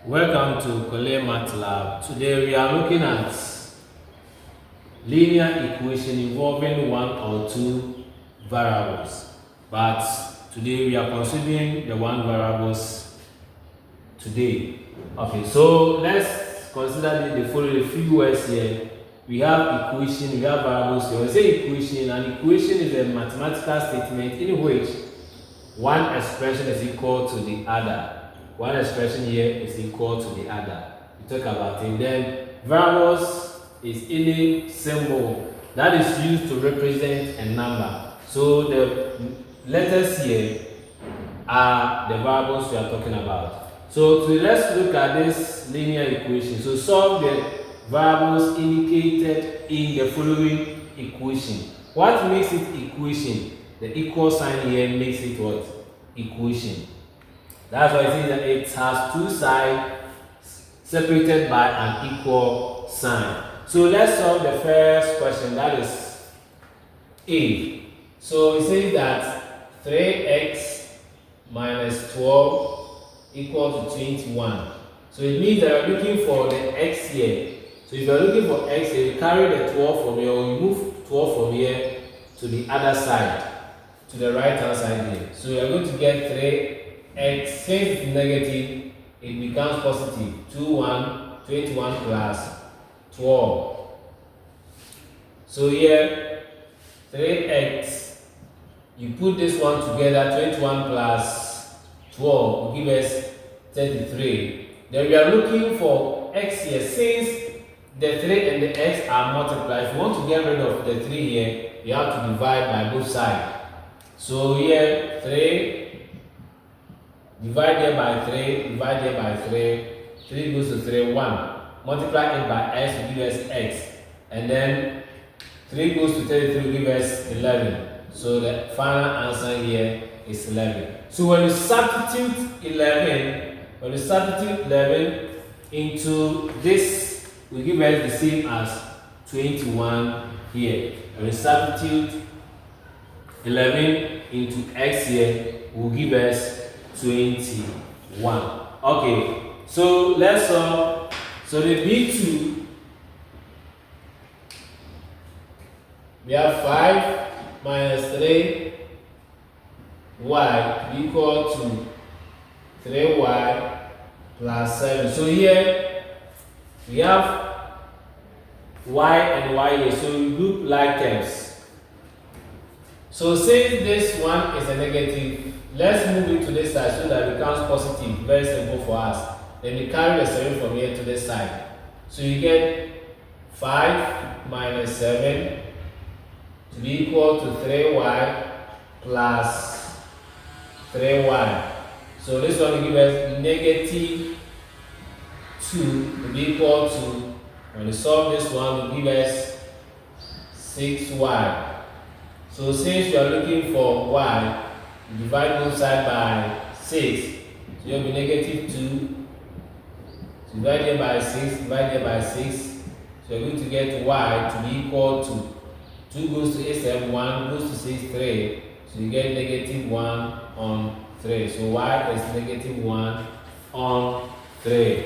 Welcome to Kole Math Lab. Today we are looking at linear equation involving one or two variables. But today we are considering the one variables today. Okay, so let's consider the following few words here. We have equation, we have variables here. When we say equation, an equation is a mathematical statement in which one expression is equal to the other. One expression here is equal to the other. We talk about it. Then variables is any symbol that is used to represent a number. So the letters here are the variables we are talking about. So let's look at this linear equation. So solve the variables indicated in the following equation. What makes it equation? The equal sign here makes it what? Equation. That's why it says that it has two sides separated by an equal sign. So let's solve the first question, that is A. So it says that 3x minus 12 equals to 21. So it means that we're looking for the x here. So if you're looking for x here, you carry the 12 from here, or you move 12 from here to the other side, to the right hand side here. So you're going to get 3x, since it's negative, it becomes positive. 21 plus 12. So here, 3x, you put this one together, 21 plus 12 will give us 33. Then we are looking for x here. Since the 3 and the x are multiplied, if you want to get rid of the 3 here, you have to divide by both sides. So here, 3, divide here by 3, divide here by 3, 3 goes to 3, 1. Multiply it by x will give us x. And then 3 goes to 33 will give us 11. So the final answer here is 11. So when you substitute 11, into this, will give us the same as 21 here. When you substitute 11 into x here, will give us 21. Okay, so let's solve. So the B2, we have 5 minus 3y equal to 3y plus 7. So here we have y and y here, so we group like terms. So since this one is a negative, let's move it to this side so that it becomes positive. Very simple for us. Then we carry the 7 from here to this side. So you get 5 minus 7 to be equal to 3y plus 3y. So this one will give us negative 2 to be equal to, when we solve this one, will give us 6y. So since we are looking for y, we divide both sides by 6. So you'll be negative 2. So divide here by 6, divide here by 6. So you're going to get y to be equal to 2 goes to 8, 7, 1 goes to 6, 3. So you get negative 1 on 3. So y is negative 1 on 3.